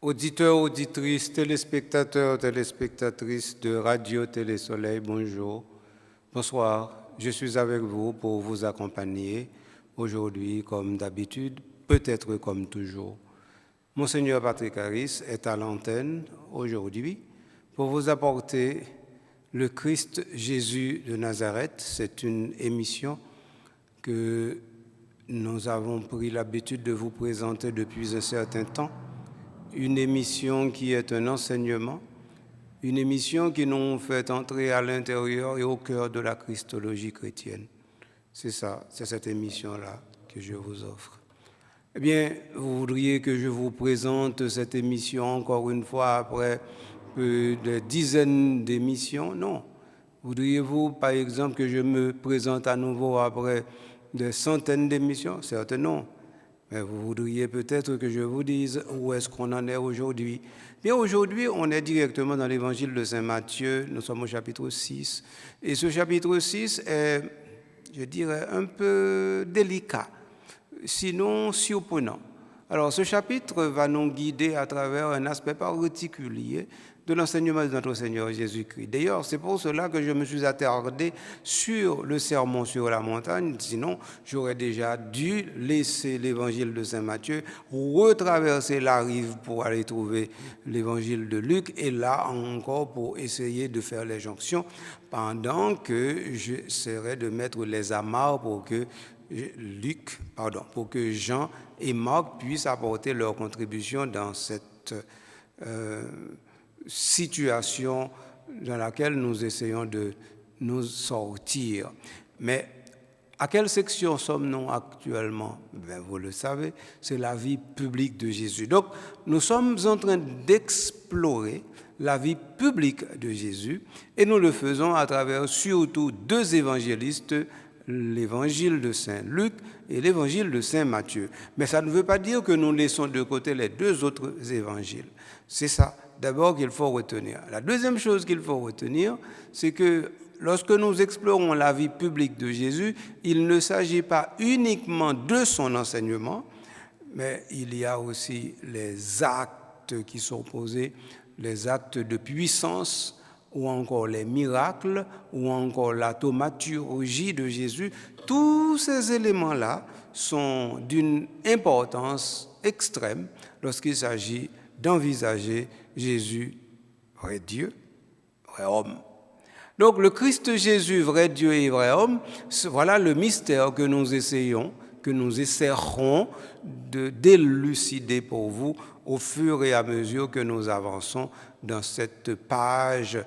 Auditeurs, auditrices, téléspectateurs, téléspectatrices de Radio Télé Soleil, bonjour. Bonsoir, je suis avec vous pour vous accompagner aujourd'hui comme d'habitude, peut-être comme toujours. Monseigneur Patrick Harris est à l'antenne aujourd'hui pour vous apporter le Christ Jésus de Nazareth. C'est une émission que nous avons pris l'habitude de vous présenter depuis un certain temps. Une émission qui est un enseignement, une émission qui nous fait entrer à l'intérieur et au cœur de la Christologie chrétienne. C'est ça, c'est cette émission-là que je vous offre. Eh bien, vous voudriez que je vous présente cette émission encore une fois après des dizaines d'émissions? Non. Voudriez-vous, par exemple, que je me présente à nouveau après des centaines d'émissions? Certes, non. Mais vous voudriez peut-être que je vous dise où est-ce qu'on en est aujourd'hui. Bien, aujourd'hui, on est directement dans l'évangile de Saint Matthieu. Nous sommes au chapitre 6. Et ce chapitre 6 est, je dirais, un peu délicat, sinon surprenant. Alors, ce chapitre va nous guider à travers un aspect particulier de l'enseignement de notre Seigneur Jésus-Christ. D'ailleurs, c'est pour cela que je me suis attardé sur le sermon sur la montagne, sinon j'aurais déjà dû laisser l'évangile de Saint Matthieu, retraverser la rive pour aller trouver l'évangile de Luc, et là encore pour essayer de faire les jonctions, pendant que j'essaierai de mettre les amarres pour que Jean et Marc puissent apporter leur contribution dans cette situation dans laquelle nous essayons de nous sortir. Mais à quelle section sommes-nous actuellement? Vous le savez, c'est la vie publique de Jésus. Donc, nous sommes en train d'explorer la vie publique de Jésus et nous le faisons à travers surtout deux évangélistes, l'évangile de Saint Luc et l'évangile de Saint Matthieu. Mais ça ne veut pas dire que nous laissons de côté les deux autres évangiles. C'est ça, d'abord, qu'il faut retenir. La deuxième chose qu'il faut retenir, c'est que lorsque nous explorons la vie publique de Jésus, il ne s'agit pas uniquement de son enseignement, mais il y a aussi les actes qui sont posés, les actes de puissance, ou encore les miracles, ou encore la thaumaturgie de Jésus. Tous ces éléments-là sont d'une importance extrême lorsqu'il s'agit d'envisager Jésus, vrai Dieu, vrai homme. Donc le Christ Jésus, vrai Dieu et vrai homme, voilà le mystère que nous essaierons de d'élucider pour vous au fur et à mesure que nous avançons dans cette page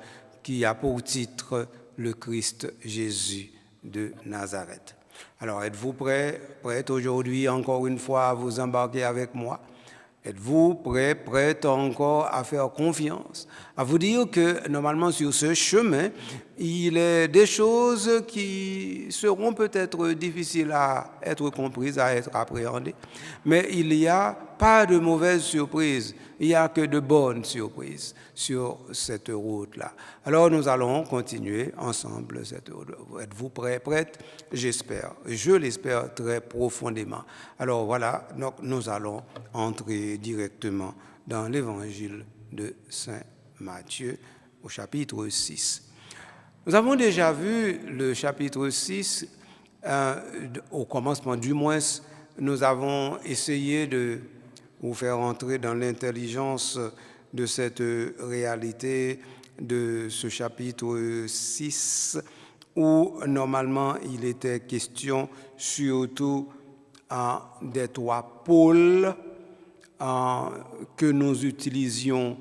qui a pour titre le Christ Jésus de Nazareth. Alors, êtes-vous prêts aujourd'hui encore une fois à vous embarquer avec moi? Êtes-vous prête encore à faire confiance, à vous dire que normalement sur ce chemin, il y a des choses qui seront peut-être difficiles à être comprises, à être appréhendées, mais il n'y a pas de mauvaises surprises, il n'y a que de bonnes surprises sur cette route-là. Alors nous allons continuer ensemble cette route. Êtes-vous prêtes? J'espère, je l'espère très profondément. Alors voilà, donc nous allons entrer directement dans l'évangile de Saint Matthieu au chapitre 6. Nous avons déjà vu le chapitre 6, au commencement du moins, nous avons essayé de vous faire entrer dans l'intelligence de cette réalité de ce chapitre 6, où normalement il était question surtout des trois pôles que nous utilisions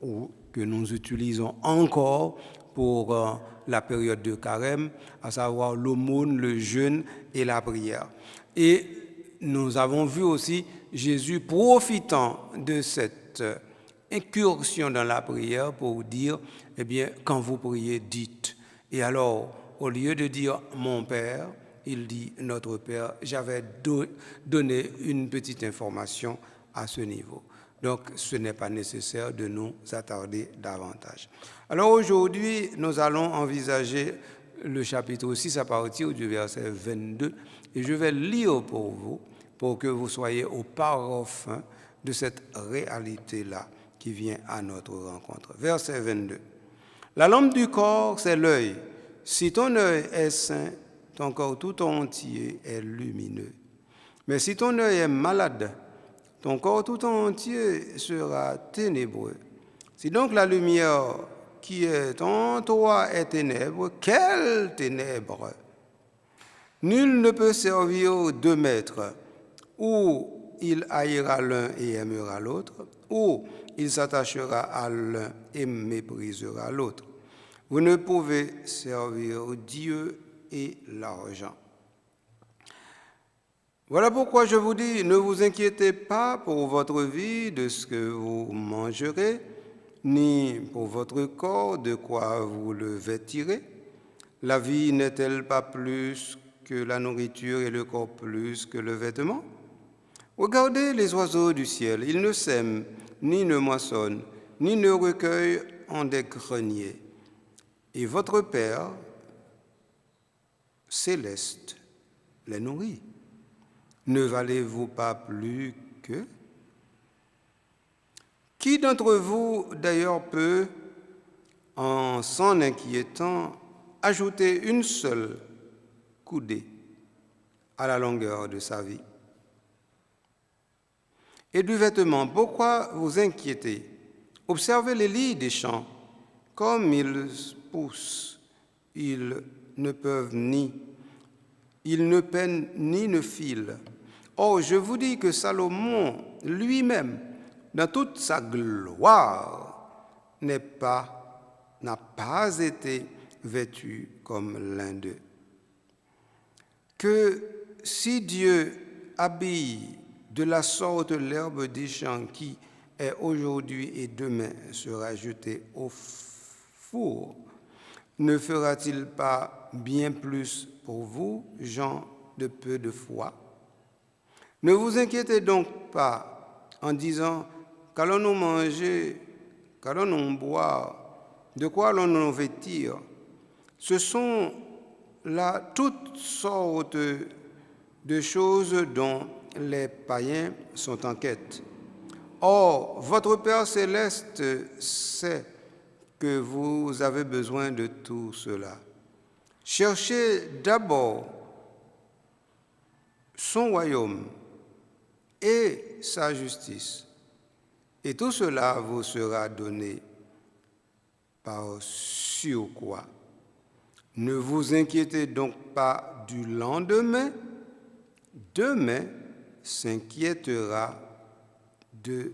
ou que nous utilisons encore pour la période de carême, à savoir l'aumône, le jeûne et la prière. Et nous avons vu aussi Jésus profitant de cette incursion dans la prière pour dire, eh bien, quand vous priez, dites. Et alors, au lieu de dire « mon Père », il dit « notre Père ». J'avais donné une petite information à ce niveau. Donc, ce n'est pas nécessaire de nous attarder davantage. Alors aujourd'hui, nous allons envisager le chapitre 6 à partir du verset 22. Et je vais lire pour vous, pour que vous soyez au parfum de cette réalité-là qui vient à notre rencontre. Verset 22. La lampe du corps, c'est l'œil. Si ton œil est sain, ton corps tout entier est lumineux. Mais si ton œil est malade, ton corps tout entier sera ténébreux. Si donc la lumière qui est en toi est ténèbre, quelle ténèbre! Nul ne peut servir deux maîtres, ou il haïra l'un et aimera l'autre, ou il s'attachera à l'un et méprisera l'autre. Vous ne pouvez servir Dieu et l'argent. Voilà pourquoi je vous dis, ne vous inquiétez pas pour votre vie de ce que vous mangerez, ni pour votre corps de quoi vous le vêtirez. La vie n'est-elle pas plus que la nourriture et le corps plus que le vêtement? Regardez les oiseaux du ciel, ils ne sèment, ni ne moissonnent, ni ne recueillent en des greniers. Et votre Père céleste les nourrit. Ne valez-vous pas plus qu'eux? Qui d'entre vous, d'ailleurs, peut, en s'en inquiétant, ajouter une seule coudée à la longueur de sa vie? Et du vêtement, pourquoi vous inquiétez? Observez les lys des champs, comme ils poussent, ils ne peinent ni ne filent. Or, je vous dis que Salomon lui-même, dans toute sa gloire, n'a pas été vêtu comme l'un d'eux. Que si Dieu habille de la sorte l'herbe des champs qui est aujourd'hui et demain sera jetée au four, ne fera-t-il pas bien plus pour vous, gens de peu de foi? Ne vous inquiétez donc pas en disant qu'allons-nous manger, qu'allons-nous boire, de quoi allons-nous vêtir? Ce sont là toutes sortes de choses dont les païens sont en quête. Or, votre Père céleste sait que vous avez besoin de tout cela. Cherchez d'abord son royaume et sa justice, et tout cela vous sera donné par surcroît. Ne vous inquiétez donc pas du lendemain, demain s'inquiétera de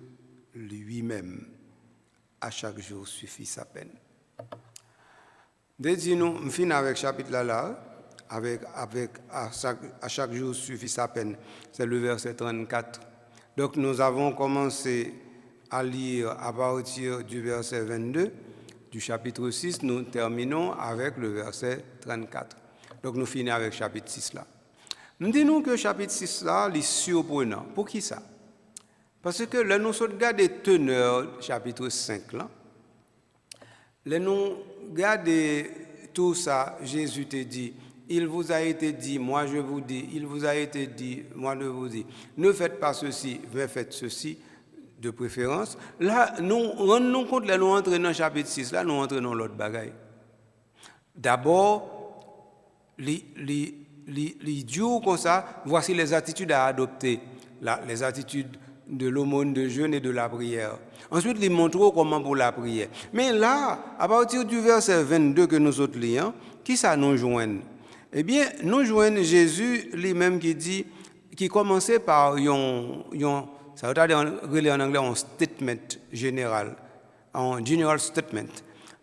lui-même. À chaque jour suffit sa peine. Dis-nous, on finit avec ce chapitre-là, à chaque jour suffit sa peine. C'est le verset 34. Donc nous avons commencé à lire à partir du verset 22 du chapitre 6. Nous terminons avec le verset 34. Donc nous finissons avec le chapitre 6 là. Nous disons que le chapitre 6 là est surprenant. Pour qui ça? Parce que là, nous regardons les teneurs chapitre 5 là. Là, nous regardons tout ça, Jésus te dit, il vous a été dit, moi je vous dis, il vous a été dit, moi je vous dis, ne faites pas ceci, mais faites ceci, de préférence. Là, nous rendons compte, là, nous entrons dans le chapitre 6, là, nous entrons dans l'autre bagaille. D'abord, les dieux comme ça, voici les attitudes à adopter, les attitudes de l'aumône, de jeûne et de la prière. Ensuite, il montre comment pour la prière. Mais là, à partir du verset 22 que nous autres lisons, qui ça nous joigne? Eh bien, nous joignons Jésus lui-même qui commençait par ça veut dire en anglais un statement général, un general statement.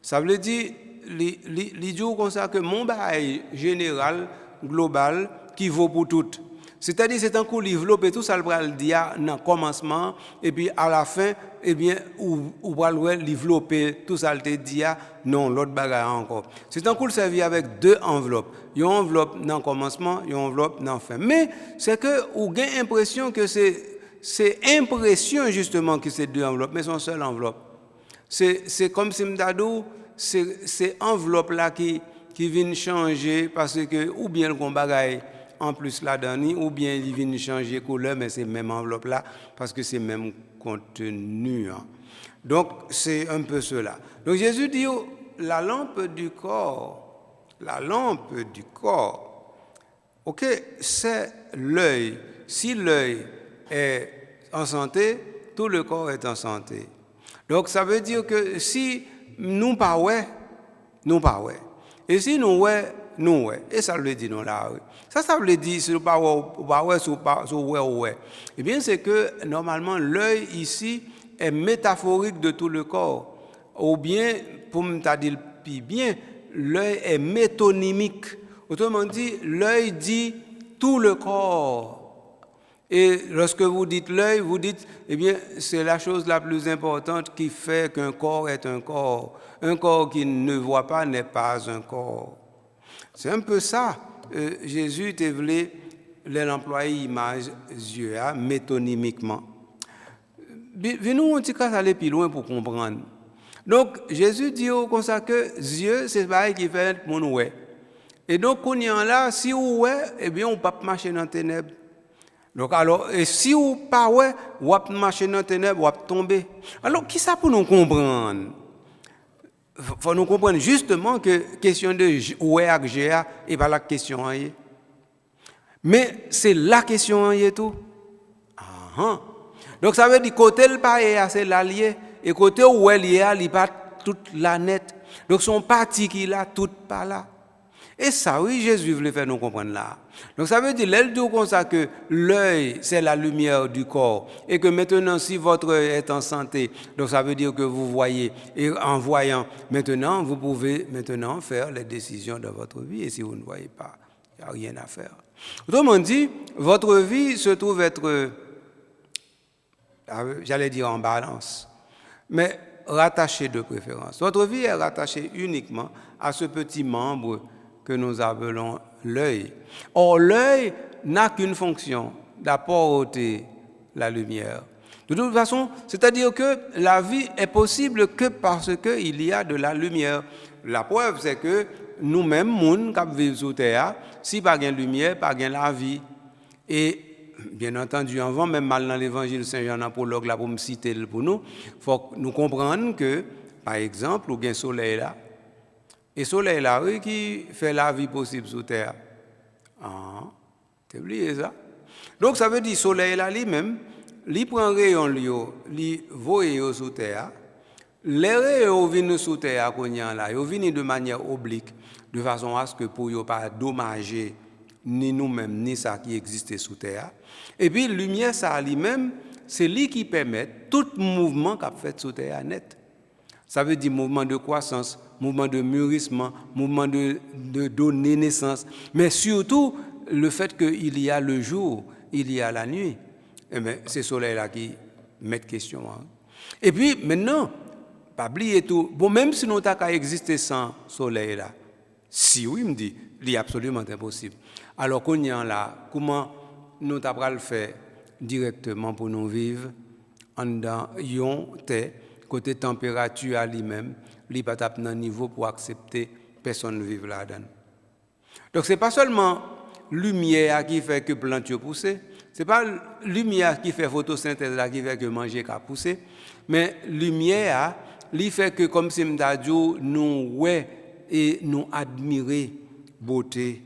Ça veut dire, il dit comme ça que mon bail général, global, qui vaut pour toutes. C'est-à-dire, c'est un coup développer tout ça, le bras le dire dans le commencement, et puis à la fin, eh bien, ou bras le développer tout ça, le dire non, l'autre bagarre encore. C'est un coup servi avec deux enveloppes. Il y a une enveloppe dans le commencement, il y a une enveloppe dans la fin. Mais c'est que, vous avez l'impression que c'est impression justement que c'est deux enveloppes, mais c'est une seule enveloppe. C'est comme si m'dadou, c'est enveloppe là qui vient changer parce que, ou bien le bagaille en plus là-dedans, ou bien il vient changer couleur, mais c'est même enveloppe là, parce que c'est même contenu. Donc, c'est un peu cela. Donc, Jésus dit, la lampe du corps, ok, c'est l'œil. Si l'œil est en santé, tout le corps est en santé. Donc, ça veut dire que si nous pas ouais. Et si nous ouais. Et ça veut dire non là. Ça veut dire si nous pas ouais. Eh bien, c'est que normalement l'œil ici est métaphorique de tout le corps. Ou bien, pour me dire bien, l'œil est métonymique. Autrement dit, l'œil dit tout le corps. Et lorsque vous dites l'œil, vous dites, eh bien, c'est la chose la plus importante qui fait qu'un corps est un corps. Un corps qui ne voit pas n'est pas un corps. C'est un peu ça. Jésus te voulait l'employer image yeux, métonymiquement. Venons un petit cas aller plus loin pour comprendre. Donc, Jésus dit comme ça que yeux, c'est pareil qui fait mon ouais. Et donc, quand on est là, si on ouais, eh bien, on ne peut pas marcher dans les ténèbres. Donc, alors, et si on pas ouais, on va marcher dans les ténèbres, on va tomber. Alors, qui ça pour nous comprendre? Il faut nous comprendre justement que question de ouais avec GA n'est pas la question. Mais c'est la question tout. Donc, ça veut dire côté le pas c'est l'allié. Et côté où elle y a, il pas toute la nette. Donc, son parti qui là, tout pas là. Et ça, oui, Jésus voulait faire nous comprendre là. Donc, ça veut dire, l'elle dit comme ça que l'œil, c'est la lumière du corps. Et que maintenant, si votre œil est en santé, donc ça veut dire que vous voyez. Et en voyant, maintenant, vous pouvez maintenant faire les décisions de votre vie. Et si vous ne voyez pas, il n'y a rien à faire. Autrement dit, votre vie se trouve être, j'allais dire en balance, mais rattachée de préférence. Votre vie est rattachée uniquement à ce petit membre que nous appelons l'œil. Or, l'œil n'a qu'une fonction, d'apporter la lumière. De toute façon, c'est-à-dire que la vie est possible que parce qu'il y a de la lumière. La preuve, c'est que nous-mêmes, nous qui vivons sur terre, si pas de lumière, pas de la vie. Et bien entendu, avant même mal dans l'évangile Saint-Jean en prologue là pour me citer pour nous, il faut que nous comprenions que, par exemple, il y a un soleil là. Et le soleil là, oui, qui fait la vie possible sur terre. T'as oublié ça? Donc ça veut dire que le soleil là lui-même, il prend un rayon, il voit sur terre. Les rayons viennent sur terre, ils viennent de manière oblique, de façon à ce que pour ne pas dommager ni nous-mêmes, ni ça qui existe sous terre. Et puis, la lumière, ça lui-même, c'est lui qui permet tout mouvement qu'a fait sous terre net. Ça veut dire mouvement de croissance, mouvement de mûrissement, mouvement de donner naissance, mais surtout le fait qu'il y a le jour, il y a la nuit. Eh bien, c'est le soleil-là qui met question. Et puis, maintenant, pas oublier tout. Bon, même si nous n'avons qu'à exister sans soleil-là, si oui, me dit, il est absolument impossible. Alors qu'on y est là, comment nous avons le faire directement pour nous vivre en dans yon terre, côté température à lui-même, il pas tape dans niveau pour accepter personne vivre là-dedans. Donc c'est pas seulement lumière qui fait que plante pousse, c'est pas lumière qui fait photosynthèse là qui fait que manger qu'a pousser, mais lumière li fait que comme si m'dadjou nous ouais et nous admirer beauté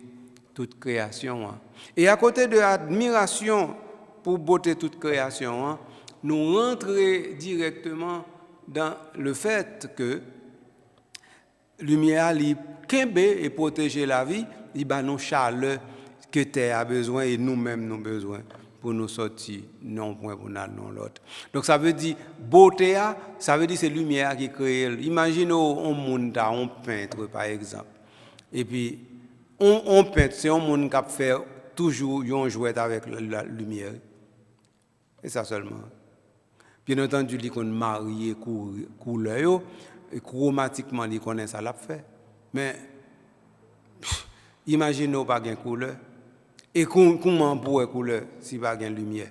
toute création. Et à côté de l'admiration pour beauté toute création, nous rentrer directement dans le fait que lumière li kembe et protéger la vie, il ba nous chaleur que terre a besoin et nous-mêmes nous besoin pour nous sortir non point pour nous l'autre. Donc ça veut dire beauté, ça veut dire c'est lumière qui crée. Imaginez un monde un peintre par exemple. Et puis on peintre, c'est un monde qui fait toujours un jouet avec la lumière. Et ça seulement. Bien entendu, il qu'on marié couleur et chromatiquement il connaît ça l'a fait. Mais imaginez pas gain couleur. Et comment pour couleur si pas gain lumière.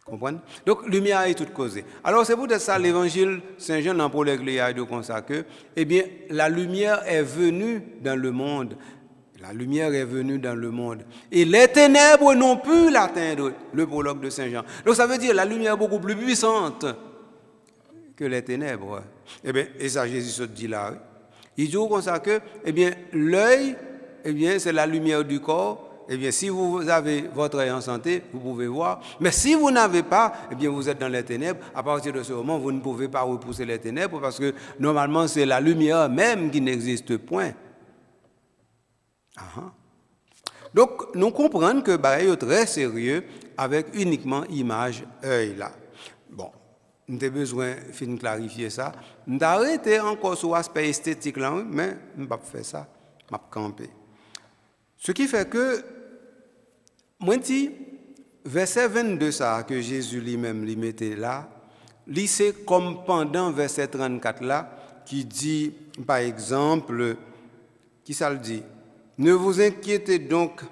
Comprenez? Donc lumière est toute causée. Alors c'est pour ça l'évangile Saint-Jean dans Paul l'Église a dit comme ça que eh bien la lumière est venue dans le monde. La lumière est venue dans le monde. Et les ténèbres n'ont pu l'atteindre. Le prologue de Saint Jean. Donc ça veut dire la lumière est beaucoup plus puissante que les ténèbres. Eh bien, et ça Jésus se dit là. Il dit comme ça que, eh bien, l'œil, eh bien, c'est la lumière du corps. Eh bien, si vous avez votre œil en santé, vous pouvez voir. Mais si vous n'avez pas, eh bien, vous êtes dans les ténèbres. À partir de ce moment, vous ne pouvez pas repousser les ténèbres parce que normalement, c'est la lumière même qui n'existe point. Donc, nous comprenons que c'est très sérieux avec uniquement image œil là. Bon, nous avons besoin de clarifier ça. Nous avons arrêté encore sur l'aspect esthétique là, mais je ne vais pas faire ça. Je vais camper. Ce qui fait que, moi, je dis, verset 22, ça, que Jésus lui-même lui mettait là, c'est comme pendant verset 34 là, qui dit, par exemple, qui ça le dit? Ne vous inquiétez donc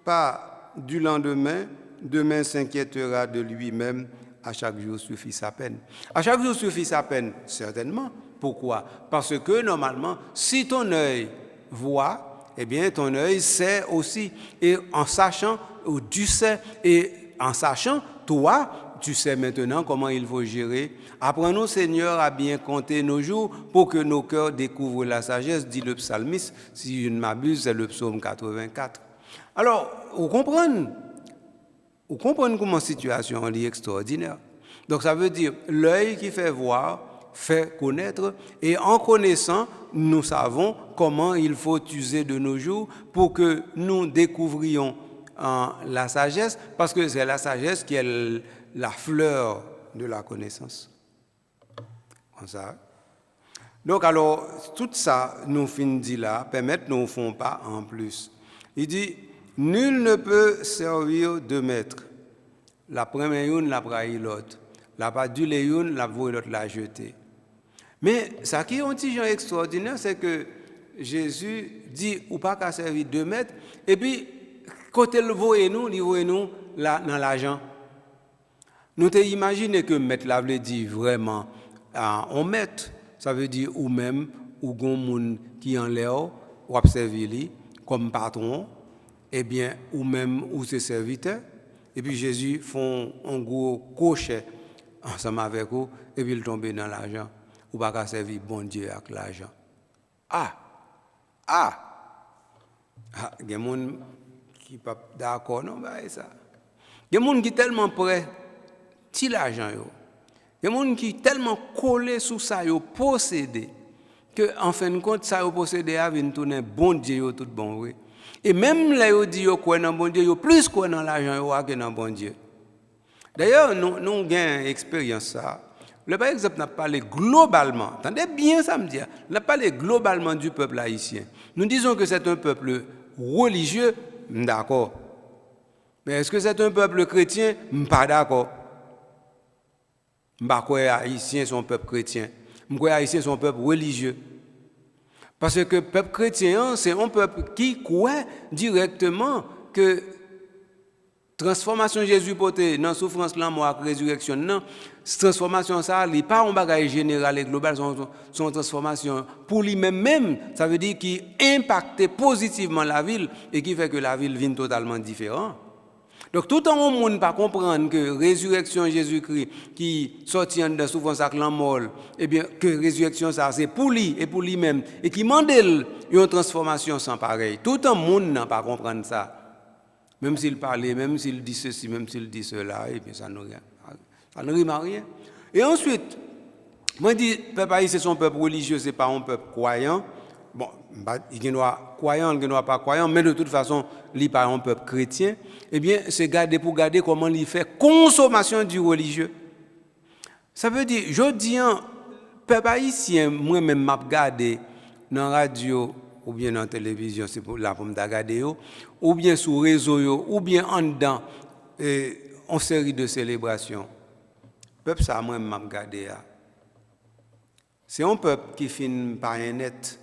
pas du lendemain, demain s'inquiétera de lui-même, à chaque jour suffit sa peine. À chaque jour suffit sa peine, certainement. Pourquoi? Parce que normalement, si ton œil voit, eh bien ton œil sait aussi. Et en sachant, tu sais, et en sachant, toi, tu sais maintenant comment il faut gérer. Apprends-nous, Seigneur, à bien compter nos jours pour que nos cœurs découvrent la sagesse, dit le psalmiste. Si je ne m'abuse, c'est le psaume 84. Alors, vous comprenez comment la situation est extraordinaire. Donc, ça veut dire l'œil qui fait voir, fait connaître, et en connaissant, nous savons comment il faut user de nos jours pour que nous découvrions la sagesse, parce que c'est la sagesse qui est la fleur de la connaissance. Comme ça. Donc alors, tout ça, nous finissons dit là, permettre nous ne font pas en plus. Il dit, nul ne peut servir deux maîtres. La première une, la braille l'autre. La pas du une, la voie l'autre la jeter. Mais ça qui est un petit genre extraordinaire, c'est que Jésus dit, ou pas qu'à servir deux maîtres, et puis, côté le voie nous là, dans l'argent. Nous t'ai imaginé que maître la veut dire vraiment, on maître, ça veut dire ou même, ou gon moun qui en l'air, ou observer comme patron, eh bien, ou même, ou ses serviteurs, et puis Jésus font un gros crochet ensemble avec vous, et puis il tombe dans l'argent. Ou pas qu'à servir bon Dieu avec l'argent. Il y a des gens qui ne sont pas d'accord, non, ça. Il y a des gens qui sont tellement prêts, ti l'argent, il y a des gens qui sont tellement collés sous ça, ils possédent, que en fin de compte, ça, ils possédent, ils viennent tourner bon Dieu, tout bon, oui. Et même là, ils disent qu'ils croient dans bon Dieu, ils plus croient dans l'argent que dans bon Dieu. D'ailleurs, nous avons une expérience ça. Le par exemple n'a parlé globalement, attendez bien ça me dit, n'a parlé globalement du peuple haïtien. Nous disons que c'est un peuple religieux, d'accord. Mais est-ce que c'est un peuple chrétien? Pas d'accord. Je ne crois pas haïtien sont un peuple chrétien. Je crois que haïtien sont un peuple religieux. Parce que le peuple chrétien, c'est un peuple qui croit directement que transformation de Jésus porté dans la souffrance, la mort, la résurrection, non. Cette transformation, ça n'est pas un bagage général et global, c'est une transformation pour lui-même, ça veut dire qu'il impacte positivement la ville et qui fait que la ville vient totalement différente. Donc tout le monde ne peut pas comprendre que la résurrection de Jésus-Christ qui sortit de la souffrance avec la mort, eh bien, que la résurrection, ça, c'est pour lui et pour lui-même, et qui demande une transformation sans pareil. Tout le monde n'a pas comprendre ça. Même s'il parlait, même s'il dit ceci, même s'il dit cela, et bien ça ne rime à rien. Et ensuite, moi je dis, peuple haïtien, c'est un peuple religieux, ce n'est pas un peuple croyant. Bon, il y a croyant, il n'y a pas croyant, mais de toute façon, il n'est pas un peuple chrétien. Eh bien, c'est garder pour garder comment il fait consommation du religieux. Ça veut dire, je dis, peuple haïtien, moi-même, m'a regardé dans la radio, ou bien dans la télévision, c'est pour la pomme d'agade, ou bien sur les réseaux, ou bien en dedans, en série de célébrations. Le peuple, ça, moi, m'a regardé. C'est un peuple qui finit par un net.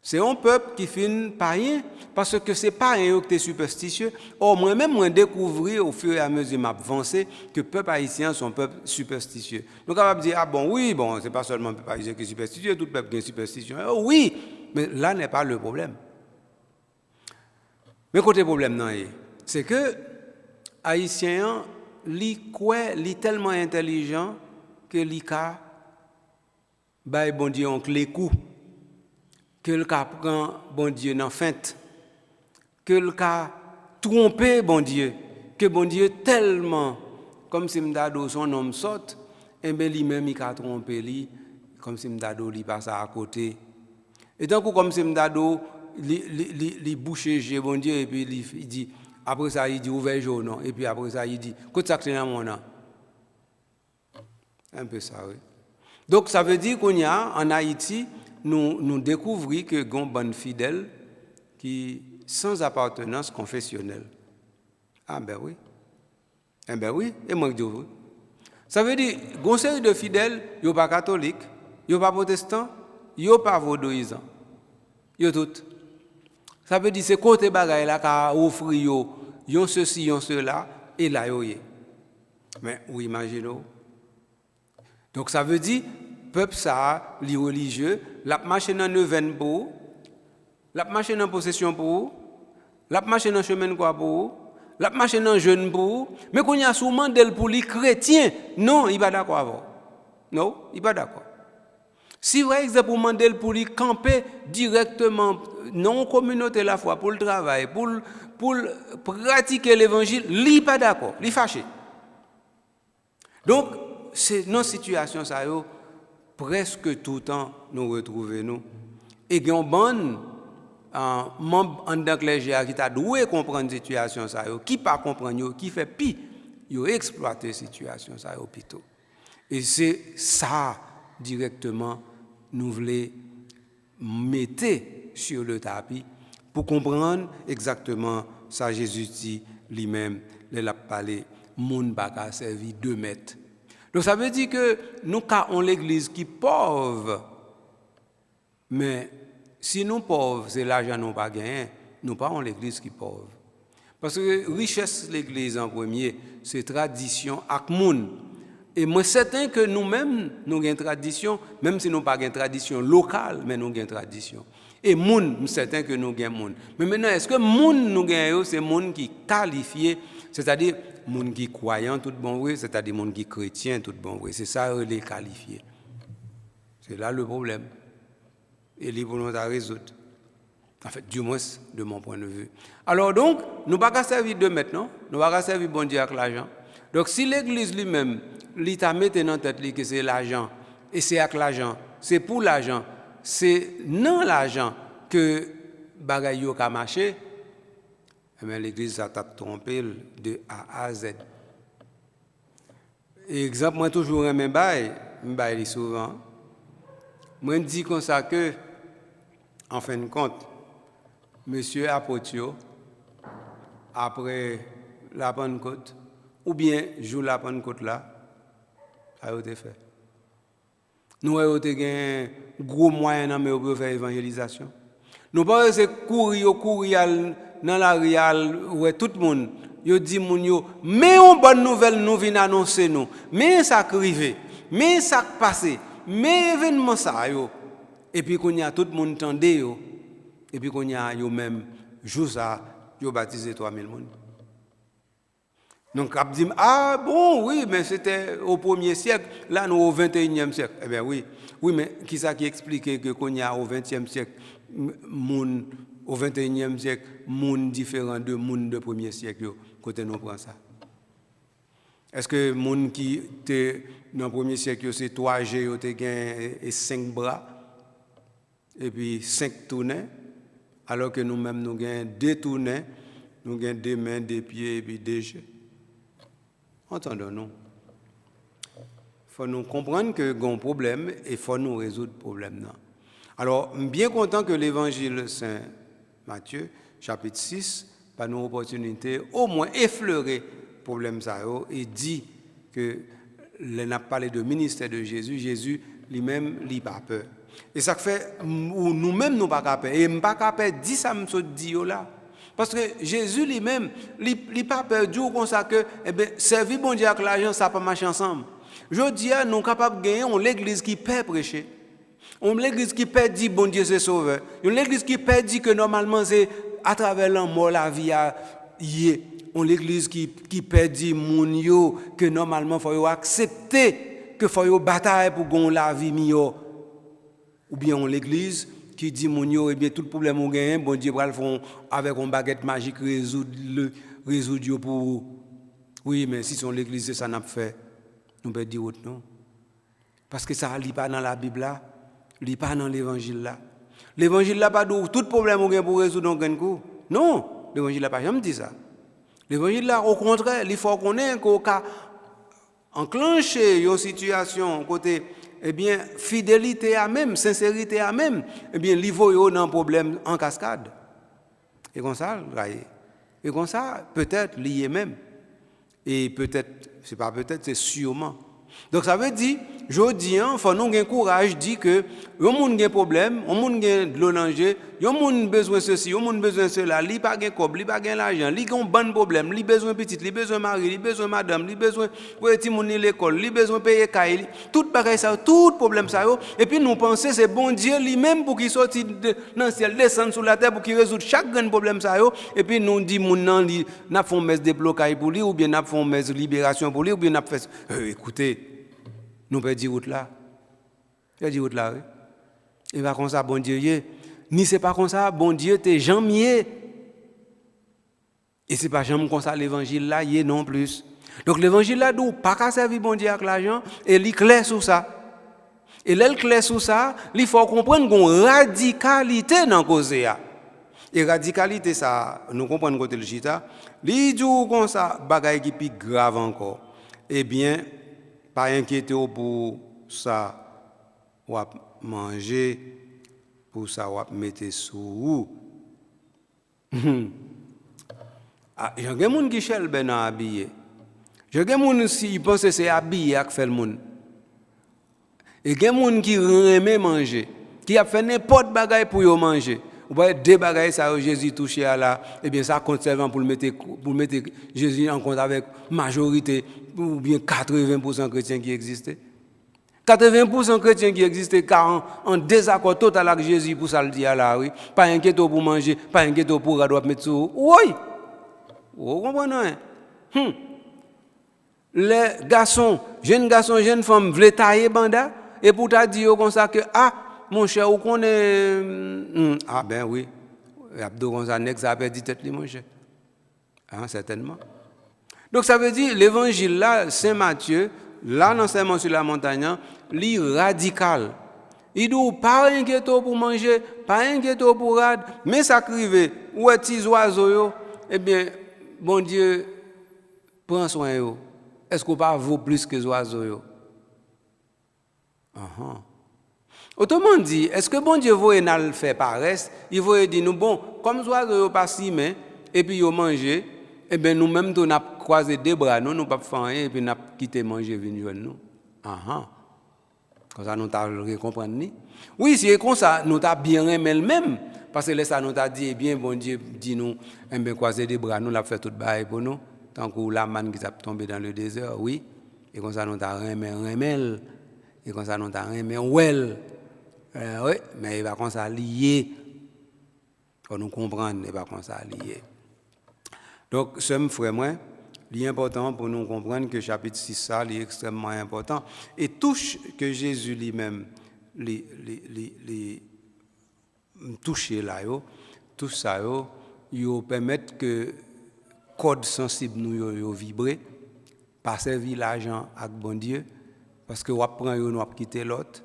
C'est un peuple qui finit par rien, parce que ce n'est pas un qui est superstitieux. Or, moi-même, j'ai découvert au fur et à mesure que j'avance que le peuple haïtien sont un peuple superstitieux. Donc, on va me dire, ah bon, oui, bon, c'est pas seulement le peuple haïtien qui est superstitieux, tout le peuple qui est superstitieux. Oh, oui, mais là n'est pas le problème. Mais côté problème non, c'est que haïtien li tellement intelligent que li ka bay bon Dieu en clé coup, que le ka prend bon Dieu dans feinte, que le ka tromper bon Dieu, que bon Dieu tellement comme si m'dado son homme saute, et bien lui-même il a trompé lui, comme si m'dado lui passe à côté. Et donc comme si m'dado li boucher chez bon Dieu et puis il dit après ça il dit ouvert jour non et puis après ça il dit qu'est-ce que c'est dans mon nom. Un peu ça oui. Donc ça veut dire qu'on y a en Haïti nous découvrons que gon bonne fidèle qui sans appartenance confessionnelle. Ah ben oui. Eh ben oui, et moi je dis oui. Ça veut dire gon série de fidèles, yo pas catholique, yo pas protestant, yo pas vaudouisant. Yo tout. Ça veut dire c'est côté bagaille là qu'a offrir yo yon ceci yon cela et là yo yé. Mais vous imaginez. Donc ça veut dire peuple ça li religieux, la marche dans neuvaine pour, la marche dans possession pour, la marche dans chemin quoi pour, la marche dans jeune pour, mais qu'on y a souvent d'elle pour les chrétiens. Non, il pas d'accord avec. Non, il pas d'accord. Si par exemple pour mandel pour lui camper directement non communauté la foi pour le travail, pour pratiquer l'évangile, lui pas d'accord, lui fâché. Donc c'est nos situations ça yo presque tout le temps nous retrouvons nous et gen bonne membre en tant que l'Église qui t'a doué comprendre situation ça yo qui pas comprendre qui fait pire yo exploiter situation ça yo plutôt. Et c'est ça directement nous voulons mettre sur le tapis pour comprendre exactement ça Jésus dit lui-même, il a parlé, moun baka servi 2 mètres. Donc ça veut dire que nous avons l'église qui est pauvre, mais si nous pauvres, c'est l'argent nous pas gagné, nous pas avons l'église qui est pauvre. Parce que richesse de l'église en premier, c'est tradition ak moun. Et moi, certain que nous-mêmes, nous avons une tradition, même si nous n'avons pas une tradition locale, mais nous avons une tradition. Et moun, certain que nous avons moun. Mais maintenant, est-ce que moun nous avons, c'est moun qui qualifié, c'est-à-dire moun qui croyant tout bon vrai, c'est-à-dire moun qui chrétien tout bon vrai. C'est ça les qualifiés. C'est là le problème. Et les pour nous à résoudre. En fait, du moins, de mon point de vue. Alors donc, nous ne pouvons pas servir de maintenant, nous ne pouvons pas servir bon Dieu avec l'argent. Donc si l'Église lui-même, l'État met dans tête que c'est l'argent, et c'est avec l'argent, c'est pour l'argent, c'est non l'argent que bagaille yo ka marché, mais l'Église a trompé de A à Z. Et exemple, moi toujours un bail souvent. Moi dis comme ça que, en fin de compte, Monsieur Apotio, après la Pentecôte, ou bien jour la Pentecôte là, ça a été fait. Nous avons un gros moyen pour faire l'évangélisation. Nous ne pouvons pas courir dans la réal où tout le monde dit mais une bonne nouvelle nous vient annoncer nous. Mais ça arrive, mais ça passe, mais événement ça yo. Et puis qu'on y a tout le monde tendé yo. Et puis qu'on y a yo même jour ça yo baptisé 3000 monde. Donc, on dit, ah bon, oui, mais c'était au 1er siècle, là nous au 21e siècle. Eh bien oui, mais qui ça qui explique que qu'on y a au 20e siècle, moun, au 21e siècle, moun différent de moun de 1er siècle, côté nous prend ça. Est-ce que moun qui était dans le 1er siècle, c'est 3G, et 5 bras, et puis 5 tournées, alors que nous-mêmes, nous avons 2 tournées, nous avons 2 mains, 2 pieds, et puis 2 jeux. Entendons-nous. Il faut nous comprendre que nous avons un problème et il faut nous résoudre le problème. Alors, je suis bien content que l'évangile Saint Matthieu, chapitre 6, par nos opportunités, au moins effleurer le problème et dit que l'on a parlé de ministère de Jésus, Jésus lui-même n'a pas peur. Et ça fait, nous-mêmes, nous n'avons pas peur. Et je n'ai pas peur, dit ça, je dis là. Parce que Jésus lui-même, il n'a pas perdu comme ça que servir bon Dieu avec l'argent, ça ne pas marcher ensemble. Je dis, nous sommes capables de gagner l'église qui peut prêcher. On l'église qui peut dire bon Dieu c'est sauveur. Une église qui peut dire que normalement c'est à travers la mort, la vie a on l'église qui perdit moun yo que normalement faut accepter que faut yo bataille pour gon la vie meilleure ou bien on l'église qui dit moun yo et bien tout problème on gagne bon Dieu va le font avec une baguette magique résoudre pour oui mais si son l'église c'est ça n'a fait nous peut dire autre non parce que ça lit pas dans la Bible là lit pas dans l'évangile là l'évangile là pas tout problème on gagne pour résoudre on gagne coup non l'évangile là pas jamais dit ça. L'évangile là, au contraire, il faut qu'on ait qu'on enclencher une situation côté, eh bien, fidélité à même, sincérité à même, eh bien, il faut un problème en cascade. Et comme ça, peut-être lié même. Et peut-être, c'est pas peut-être, c'est sûrement. Donc ça veut dire, je dis, il faut nous avoir courage, dit que, yon moun gen problème, yon moun gen de l'eau danger, yon moun besoin ceci, yon moun besoin cela, li pas gen kob, li pas gen l'argent, li gen bon problème, li besoin petit, li besoin mari, li besoin madame, li besoin pour ti moun l'école, li besoin payer caille, tout bagay ça, tout problème ça yo, et puis nous penser c'est bon Dieu lui-même pour qu'il sorti dans le ciel, descendre sur la terre pour qu'il résoudre chaque grand problème ça yo, et puis nous dit moun nan li n'a font messe déblocage pour lui ou bien n'a font messe libération pour lui ou bien n'a fait écoutez nous peut dire route là. Il dit route là oui. Et pas comme ça bon Dieu ni c'est pas comme ça bon Dieu t'es jamais et c'est pas jamais comme ça l'évangile là y est non plus. Donc l'évangile là d'où pas qu'à servir bon Dieu avec l'argent et il clair sur ça. Et l'elle clair sur ça, il faut comprendre qu'on radicalité dans cause là. Et radicalité ça nous comprenons côté le chita, li dit comme ça bagaille qui plus grave encore. Eh bien pas inquiéter pour ça ou manger pour ça ou mettre sous ah il y a des gens qui cherchent ben habillé il y a des gens si ils pensent c'est habillé qui fait le monde et il y a des gens qui aiment manger qui a fait n'importe bagaille pour yo manger ou pas deux bagailles ça Jésus touché à là et bien ça compte servant pour mettre Jésus en compte avec majorité ou bien 80% chrétiens qui existaient 80% chrétiens qui existaient car en désaccord total avec Jésus pour ça le dire là oui pas inquiéto pour manger pas inquiéto pour doit mettre sous oui vous comprenez les garçons jeunes femmes veulent tailler banda et pour t'a dire comme ça que ah mon cher, vous connaissez... Ah ben oui, Abdo Gonzanek, ça a perdu tête, mon cher. Hein, certainement. Donc ça veut dire, l'évangile là, Saint Matthieu, là, dans Sermon sur la montagne, il est radical. Il dit, pas inquiéto pour manger, pas inquiéto pour rad, mais ça crive, ou est petits oiseaux, eh bien, bon Dieu, prends soin de eux. Est-ce qu'on pas vaut plus que les oiseaux? Autrement dit, est-ce que bon Dieu veut nous faire paresse? Il veut dire nous bon, comme les oiseaux pas si mais et puis ils mangent, et bien nous-mêmes nous avons croisé des bras, nous pas faire rien et puis nous avons quitté manger venir joindre nous. Comme ça nous t'avons comprendre ni? Oui, c'est comme ça nous t'a bien aimé même parce que là ça nous t'a dit eh bien bon Dieu dit nous et bien croiser des bras, nous l'a fait tout bail pour nous tant que la manne qui t'a tombé dans le désert, oui. Et comme ça nous t'a aimé et comme ça nous t'a aimé well. Oui, mais il va comme ça lié. Pour nous comprendre, il va comme ça lié. Donc, ce frère, moi, il est important pour nous comprendre que chapitre 6, ça, est extrêmement important. Et tout que Jésus lui-même touché là, tout ça, il permet que code sensible nous vibrer, pas servir l'argent avec bon Dieu, parce que on prend nous quitter l'autre,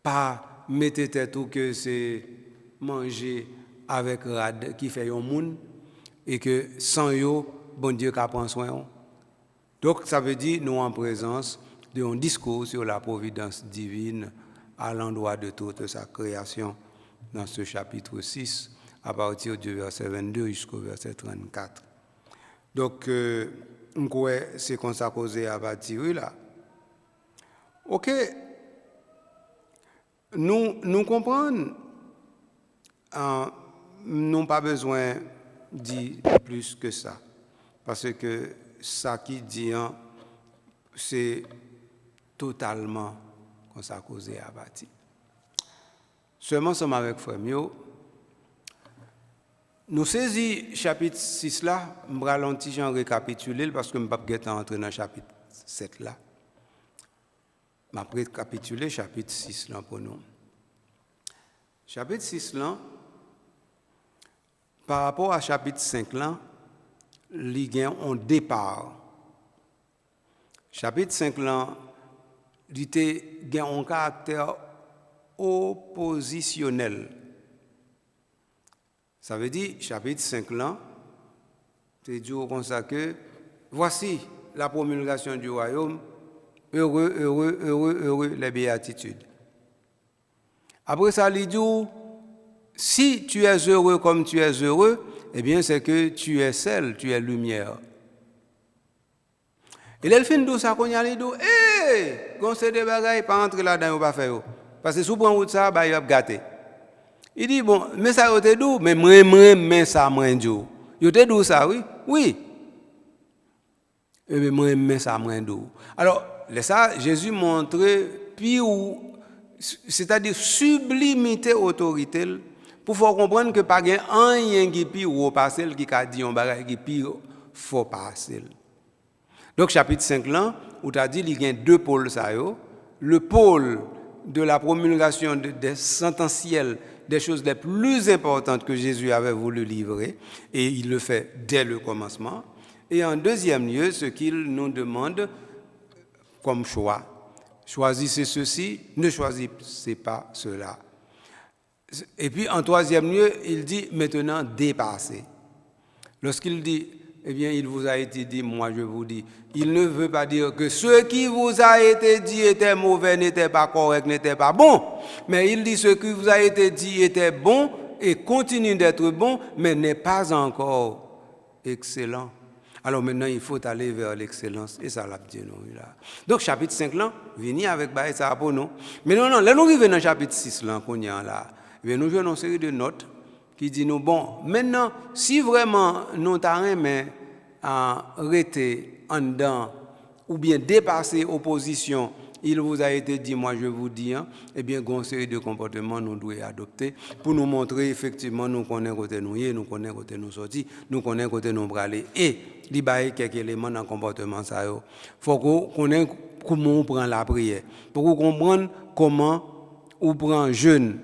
pas mettre tête ou que c'est manger avec rad qui fait un monde et que sans yo bon Dieu qui prend soin. Donc ça veut dire nous en présence d'un discours sur la providence divine à l'endroit de toute sa création dans ce chapitre 6 à partir du verset 22 jusqu'au verset 34. Donc c'est comme ça causé à partir là. OK. Nous comprenons, nous n'avons pas besoin de dire plus que ça. Parce que ça qui dit, c'est totalement comme ça causé à bâtir. Seulement, ensemble avec Frère Mio, Nous saisissons chapitre 6 là, je vais ralentir en récapituler parce que je ne vais pas entrer dans le chapitre 7 là. Je vais récapituler chapitre 6 là pour nous. Chapitre 6 là, par rapport à chapitre 5 là, il y a un départ. Chapitre 5 là, il y a un caractère oppositionnel. Ça veut dire, chapitre 5 là, c'est dit comme ça que voici la promulgation du royaume, heureux, heureux, heureux, heureux, les béatitudes. Après ça, il dit, si tu es heureux comme tu es heureux, eh bien c'est que tu es sel, tu es lumière. Et là, il fait tout ça, qu'on y a dit, hé, quand c'est des bagailles, pas entrer là-dedans, on va faire. Parce que si vous prenez route ça, il va gâter. Il dit, bon, mais ça, vous doux, mais moi, mais ça, moi, doux. Vous doux ça, oui? Oui. Mais moi, mais ça, moi, doux. Alors, ça, Jésus montre, puis, c'est-à-dire sublimité autorité, pour faire comprendre que pas rien qui pire ou passer, qui a dit un bagage qui pire, faut passer. Donc, chapitre 5 là, où tu as dit, il y a deux pôles, ça, le pôle de la promulgation des sentenciels, des choses les plus importantes que Jésus avait voulu livrer, et il le fait dès le commencement. Et en deuxième lieu, ce qu'il nous demande comme choix. Choisissez ceci, ne choisissez pas cela. Et puis en troisième lieu, il dit maintenant dépassez. Lorsqu'il dit, eh bien, il vous a été dit, moi je vous dis, il ne veut pas dire que ce qui vous a été dit était mauvais, n'était pas correct, n'était pas bon. Mais il dit ce qui vous a été dit était bon et continue d'être bon, mais n'est pas encore excellent. Alors maintenant, il faut aller vers l'excellence. Et ça l'a dit nous là. Donc chapitre 5 là, venir avec ça pour nous. Mais non, là nous arrivons dans le chapitre 6 là, qu'on y a là. Et nous jouons une série de notes qui dit nous, bon, maintenant, si vraiment nous t'arrêtons à arrêter en dedans ou bien dépasser opposition, il vous a été dit, moi je vous dis, eh bien, une série de comportements nous devons adopter pour nous montrer effectivement nous connaissons côté nous y, nous connaissons côté nous sortir, nous connaissons côté nous aller. Et il y a quelques éléments dans le comportement. Il faut qu'on connaisse comment on prend la prière, pour qu'on comprenne comment on prend jeûne.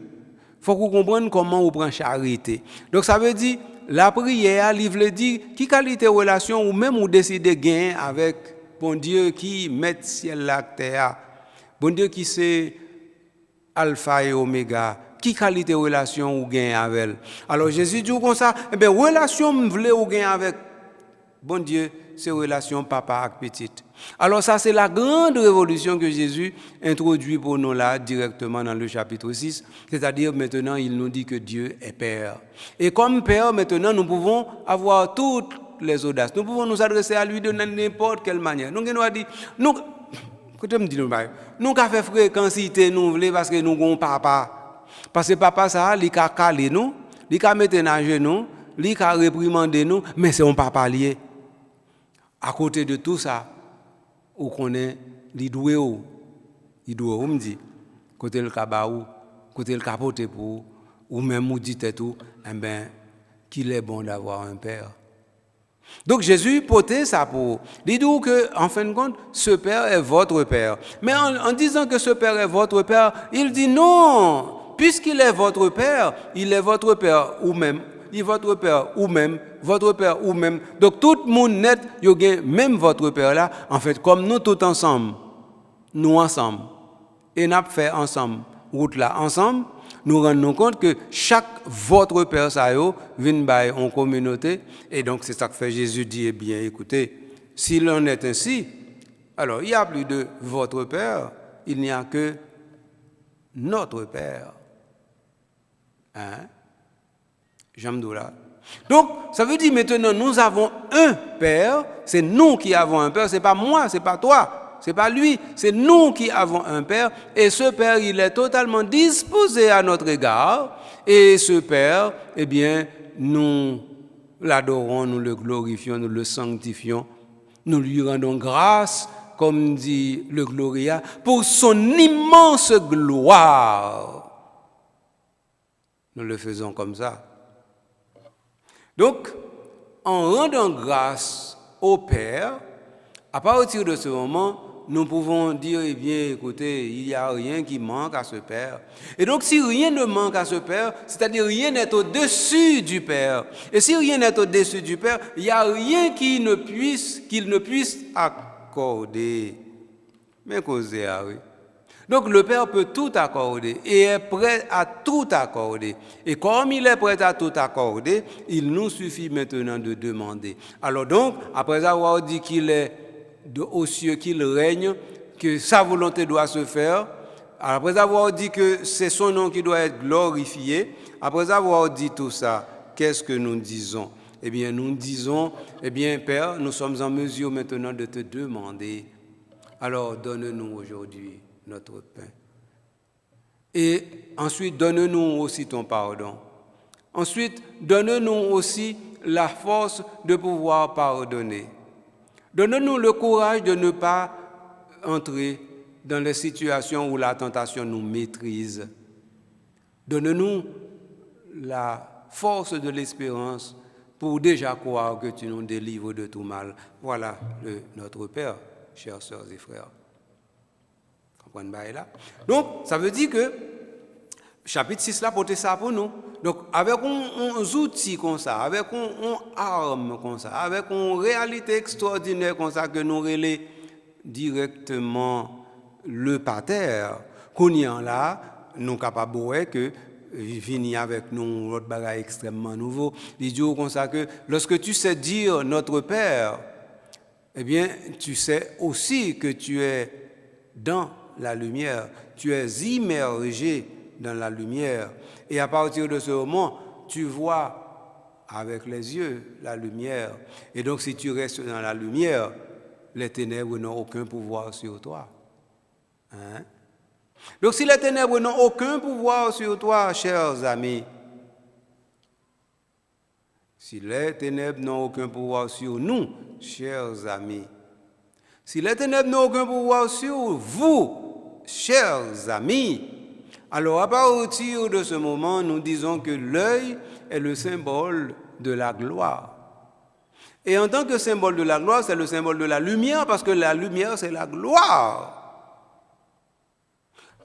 Il faut qu'on comprenne comment on prend charité. Donc ça veut dire, la prière, il veut dire, qui qualité de relation ou même ou décider de gagner avec bon Dieu qui met ciel la terre, bon Dieu qui c'est alpha et oméga, qui qualité de relation ou gagne avec elle. Alors Jésus dit comme ça, eh bien relation me voulait ou gagne avec bon Dieu, c'est relation papa avec petite. Alors ça c'est la grande révolution que Jésus introduit pour nous là directement dans le chapitre 6, c'est-à-dire maintenant il nous dit que Dieu est Père. Et comme Père maintenant nous pouvons avoir toutes les audaces. Nous pouvons nous adresser à lui de n'importe quelle manière. Nous avons dit, nous avons fait fréquencité, nous voulons parce que nous avons papa. Parce que papa, ça, il a calé nous, il a mis à genoux, il a réprimandé nous, mais c'est un papa lié. À côté de tout ça, on connaît les doués, on me dit, côté le cabaou, côté le capote pour, ou même on dit tout, eh bien, qu'il est bon d'avoir un père. Donc Jésus portait ça pour. Il dit que, en fin de compte, ce Père est votre Père. Mais en disant que ce Père est votre Père, il dit non, puisqu'il est votre Père, il est votre Père ou même, il est votre Père ou même, votre Père ou même. Donc tout le monde net, il y a même votre Père là, en fait, comme nous tous ensemble, nous ensemble, et nous fait ensemble, route là ensemble, nous rendons compte que chaque votre Père ça vient en communauté, et donc c'est ça que fait Jésus dit, eh bien écoutez, s'il en est ainsi, alors il n'y a plus de votre Père, il n'y a que notre Père. Hein? Jamdoula. Donc, ça veut dire maintenant, nous avons un Père, c'est nous qui avons un Père, c'est pas moi, c'est pas toi, c'est pas lui, c'est nous qui avons un Père, et ce Père, il est totalement disposé à notre égard, et ce Père, eh bien, nous l'adorons, nous le glorifions, nous le sanctifions, nous lui rendons grâce, comme dit le Gloria, pour son immense gloire. Nous le faisons comme ça. Donc, en rendant grâce au Père, à partir de ce moment, nous pouvons dire, eh bien, écoutez, il n'y a rien qui manque à ce Père. Et donc, si rien ne manque à ce Père, c'est-à-dire rien n'est au-dessus du Père. Et si rien n'est au-dessus du Père, il n'y a rien qu'il ne puisse accorder. Mais causez, oui. Donc, le Père peut tout accorder et est prêt à tout accorder. Et comme il est prêt à tout accorder, il nous suffit maintenant de demander. Alors donc, après avoir dit qu'il est aux cieux, qu'il règne, que sa volonté doit se faire, après avoir dit que c'est son nom qui doit être glorifié, après avoir dit tout ça, qu'est-ce que nous disons? Eh bien, nous disons, eh bien, Père, nous sommes en mesure maintenant de te demander, alors donne-nous aujourd'hui notre pain. Et ensuite, donne-nous aussi ton pardon. Ensuite, donne-nous aussi la force de pouvoir pardonner. Donne-nous le courage de ne pas entrer dans les situations où la tentation nous maîtrise. Donne-nous la force de l'espérance pour déjà croire que tu nous délivres de tout mal. Voilà notre Père, chers sœurs et frères. Comprenez là? Donc, ça veut dire que chapitre 6 là porte ça pour nous. Donc, avec un outil comme ça, avec une arme comme ça, avec une réalité extraordinaire comme ça que nous relais directement le pater, qu'on y en là, nous sommes capables de voir que venir avec nous l'autre bagage extrêmement nouveau. Il dit comme ça que lorsque tu sais dire notre Père, eh bien, tu sais aussi que tu es dans la lumière, tu es immergé dans la lumière. Et à partir de ce moment, tu vois avec les yeux la lumière. Et donc, si tu restes dans la lumière, les ténèbres n'ont aucun pouvoir sur toi. Hein? Donc, si les ténèbres n'ont aucun pouvoir sur toi, chers amis, si les ténèbres n'ont aucun pouvoir sur nous, chers amis, si les ténèbres n'ont aucun pouvoir sur vous, chers amis, alors à partir de ce moment, nous disons que l'œil est le symbole de la gloire. Et en tant que symbole de la gloire, c'est le symbole de la lumière, parce que la lumière, c'est la gloire.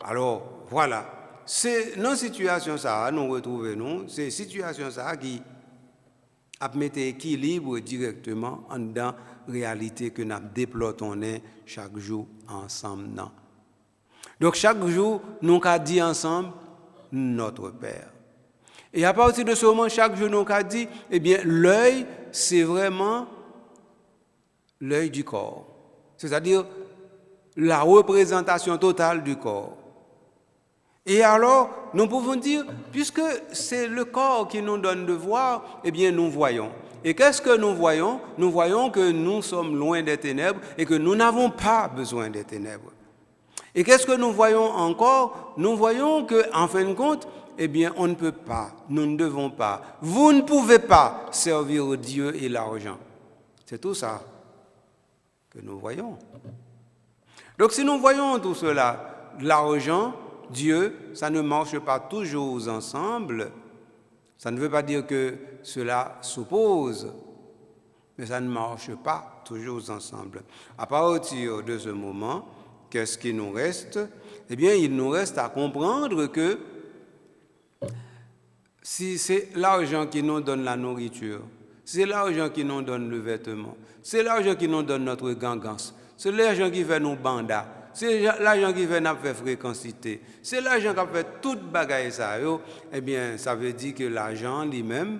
Alors, voilà. C'est dans cette situation, ça, nous retrouvons, c'est une situation ça, qui a mis équilibre directement en dans la réalité que nous déplotons chaque jour ensemble. Non. Donc, chaque jour, nous avons dit ensemble, notre Père. Et à partir de ce moment, chaque jour, nous avons dit, eh bien, l'œil, c'est vraiment l'œil du corps. C'est-à-dire la représentation totale du corps. Et alors, nous pouvons dire, puisque c'est le corps qui nous donne de voir, eh bien, nous voyons. Et qu'est-ce que nous voyons? Nous voyons que nous sommes loin des ténèbres et que nous n'avons pas besoin des ténèbres. Et qu'est-ce que nous voyons encore? Nous voyons qu'en fin de compte, eh bien, on ne peut pas, nous ne devons pas, vous ne pouvez pas servir Dieu et l'argent. C'est tout ça que nous voyons. Donc, si nous voyons tout cela, l'argent, Dieu, ça ne marche pas toujours ensemble. Ça ne veut pas dire que cela s'oppose, mais ça ne marche pas toujours ensemble. À partir de ce moment, qu'est-ce qui nous reste? Eh bien, il nous reste à comprendre que si c'est l'argent qui nous donne la nourriture, c'est l'argent qui nous donne le vêtement, c'est l'argent qui nous donne notre gangance, c'est l'argent qui fait nos bandas, c'est l'argent qui fait notre fréquencité, c'est l'argent qui fait toute bagaille ça, eh bien, ça veut dire que l'argent lui-même,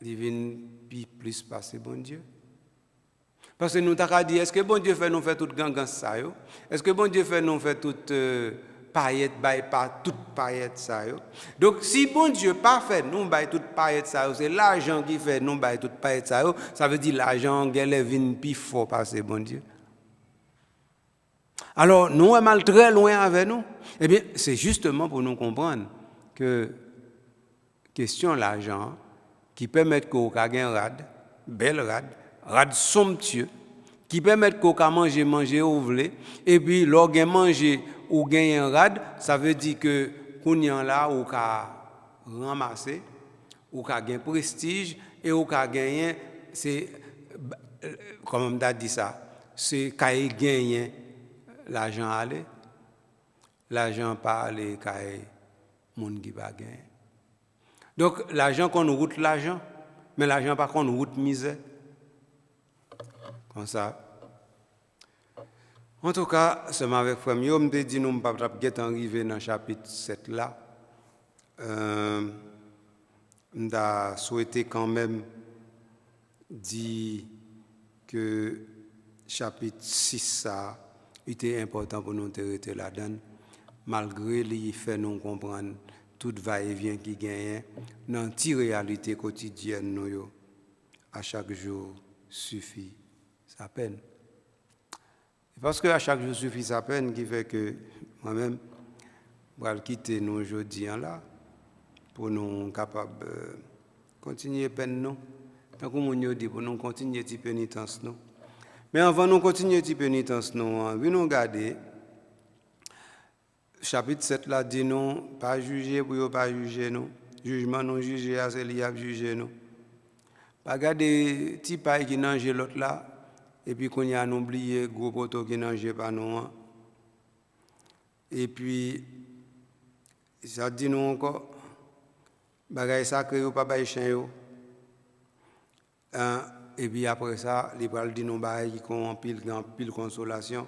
il vient plus passer bon Dieu. Parce que nous t'avons dit, est-ce que bon Dieu fait nous faire toute gangance ça, est-ce que bon Dieu fait nous faire toute paillette, pas toute paillette ça, donc si bon Dieu pas fait nous bail toute paillette ça, c'est l'argent qui fait nous bail toute paillette ça veut dire l'argent gèle vinn plus fort passer bon Dieu. Alors, nous sommes mal très loin avec nous. Eh bien, c'est justement pour nous comprendre que question l'argent qui permet qu'on ait un rad, bel rad somptueux, qui permet qu'on ait manger ou voulez, et puis lorsqu'on manger ou gagne un rad, ça veut dire que qu'on y en là ou qu'à ramasser ou qu'a gagné prestige et ou qu'a gagné c'est comme on a dit ça, c'est qu'a gagné l'argent aller, l'argent pas aller qu'a monde qui pas gagner. Donc l'argent qu'on route l'argent, mais l'argent pas qu'on route misère. Comme ça. En tout cas, c'est avec frère Mio, me dit nous pas arrivé dans le chapitre 7 là. On souhaité quand même dire que chapitre 6 ça était important pour nous arrêter là-dedans, malgré les fait nous comprendre tout va-et-vient qui gagne dans la réalité quotidienne nous à chaque jour suffit sa peine. Parce que à chaque jour suffit sa peine qui fait que moi-même je vais quitter nous aujourd'hui là pour nous capables continuer peine nous. Tant que nous dit pour nous continuer cette pénitence nous. Mais avant de continuer cette pénitence nous, nous regarder chapitre 7 là dit non pas juger pour pas juger nous. Jugement non juger c'est lié à juger nous. Pas garder petit paille qui nange l'autre là et puis qu'on y a oublié gros poteau qui nange pas nous. Et puis ça dit non encore bagay sacré ou pas bay chien yo. Et puis après ça, les bral dit non bagay qui ont pile consolation.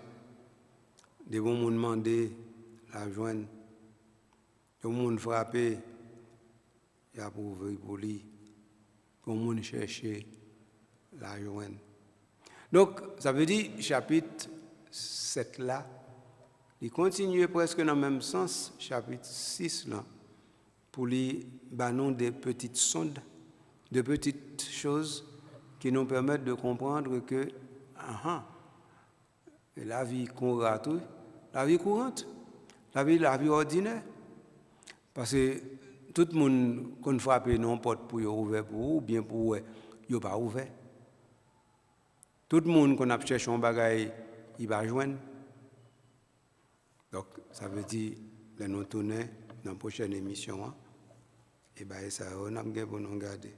Des bons monde demander la joindre. Des monde frapper, il y a pour ouvrir pour lui. Des monde chercher la joindre. Donc ça veut dire chapitre 7 là, il continue presque dans le même sens chapitre 6 là. Pour lui, nous des petites sondes, de petites choses qui nous permettent de comprendre que la vie courante, la vie courante, la vie ordinaire. Parce que tout le monde qu'on frappe non porte pour ouvert pour ou bien pour il pas ouvert. Tout le monde qu'on a cherché un bagage, il va joindre. Donc ça veut dire que nous tourner dans la prochaine émission. Et bien, ça, on a pour nous garder.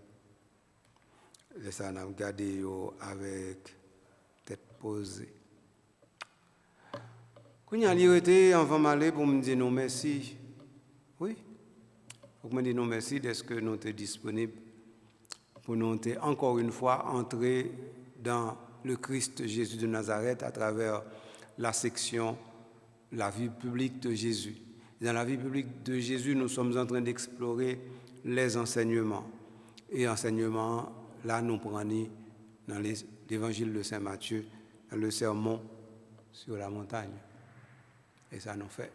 Et ça, on a gardé avec tête posée. Quand il y a été en famille pour me dire non merci. Oui. Pour me dire non merci de ce que nous sommes disponibles pour nous encore une fois entrer dans le Christ Jésus de Nazareth à travers la section La vie publique de Jésus. Dans la vie publique de Jésus, nous sommes en train d'explorer les enseignements. Et enseignements, là, nous prenons dans l'évangile de Saint Matthieu, dans le sermon sur la montagne. Et ça nous fait.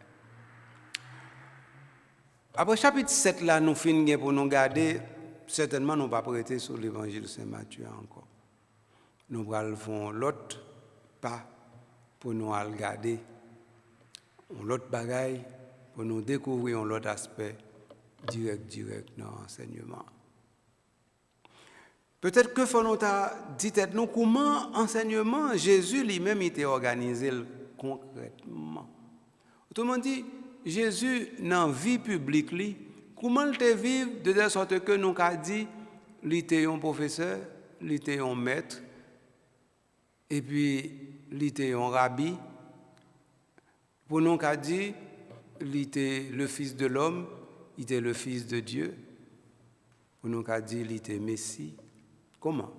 Après chapitre 7, là, nous finissons pour nous garder. Certainement, nous ne pas prêter sur l'évangile de Saint Matthieu encore. Nous allons l'autre pas pour nous regarder. L'autre bagaille pour nous découvrir l'autre aspect direct dans l'enseignement. Peut-être que faut nous dit nous comment enseignement Jésus lui-même était organisé concrètement. Autrement dit, Jésus dans la vie publique comment il te vivre de telle sorte que nous avons dit il était un professeur, il était un maître et puis il était un rabbi. Pour nous avons dit il était le fils de l'homme, il était le fils de Dieu. Pour nous avons dit il était Messie. Comment?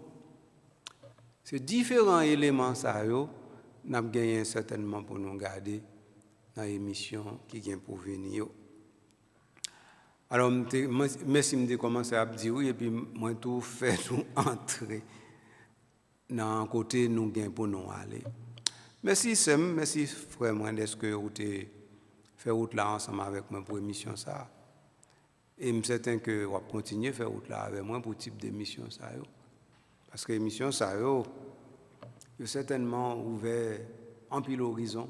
Ces différents éléments, ça, nous avons gagné certainement pour nous garder dans l'émission qui vient pour venir. Alors, merci de commencer à dire oui, et puis moi, tout fait nous entrer dans un côté nous gagnons pour nous aller. Merci, Sam, merci, frère, moi, est-ce que vous avez fait route là ensemble avec moi pour l'émission ça? Et je suis certain que vous continuer à faire route là avec moi pour le type d'émission ça. Parce que l'émission ça, est certainement ouvert en pile horizon.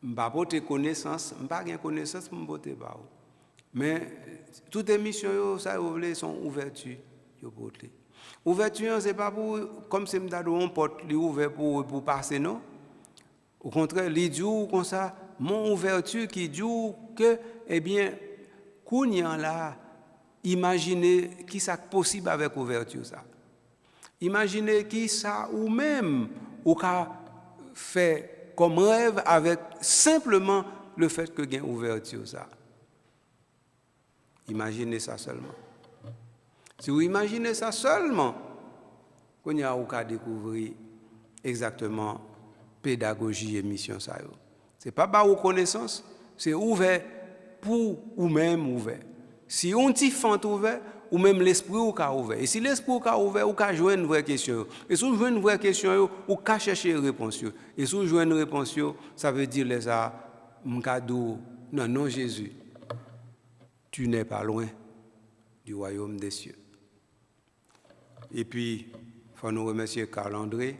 Je n'ai pas de connaissance, je n'ai pas de connaissance pour me faire pas. Mais toutes les émissions, ça, sont ouverture. Ouverture, ce n'est pas pour, comme c'est une porte ouverte pour passer, non? Au contraire, les dit comme ça, mon ouverture qui dit que, eh bien, Kounyan là, Imaginez qui ça possible avec ouverture ça. Imaginez qui ça ou même ou qu'a fait comme rêve avec simplement le fait que gain ouverture ça. Imaginez ça seulement. Si vous imaginez ça seulement, qu'on y a ou qu'à découvrir exactement pédagogie et mission ça. C'est pas par connaissance, c'est ouvert pour ou même ouvert. Si on t'y fait ouvert, ou même l'esprit ou qu'a ouvert. Et si l'esprit ou qu'a ouvert, ou qu'a joué une vraie question. Et si vous jouez une vraie question, ou qu'a chercher une réponse. Et si vous jouez une réponse, ça veut dire les ça, m'kadou, non Jésus, tu n'es pas loin du royaume des cieux. Et puis, il faut nous remercier Carl André,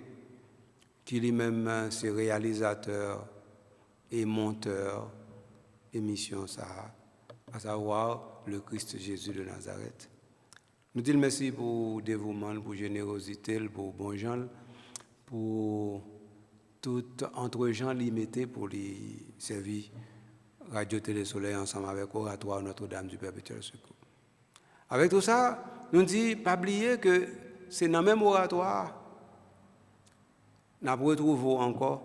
qui lui-même, c'est réalisateur et monteur émission ça, à savoir le Christ Jésus de Nazareth. Nous disons merci pour le dévouement, pour la générosité, pour le bon gens, pour tout entre gens limité pour les servir Radio Télé Soleil ensemble avec Oratoire Notre-Dame du Perpétuel Secours. Avec tout ça, nous disons pas oublier que c'est dans le même oratoire nous retrouvons encore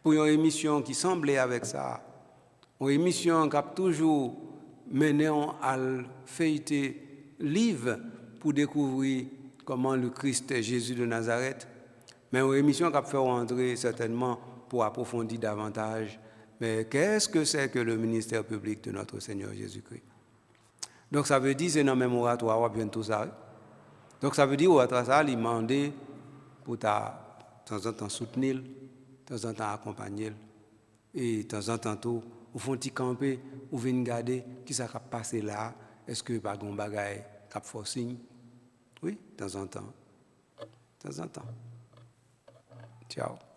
pour une émission qui semblait avec ça, une émission qui a toujours mené à feuilleter livre pour découvrir comment le Christ est Jésus de Nazareth, mais une émission qui a fait rentrer certainement pour approfondir davantage. Mais qu'est-ce que c'est que le ministère public de notre Seigneur Jésus-Christ? Donc ça veut dire que c'est dans le même oratoire, bien tout ça. Donc ça veut dire que ça, il m'a demandé pour de temps en temps soutenir, de temps en temps accompagner, et de temps en temps tout, ou font petit camper, ou venir garder qui ça a passé là, est-ce que pas gon bagaille cap forcing? Oui, de temps en temps. De temps en temps. Ciao.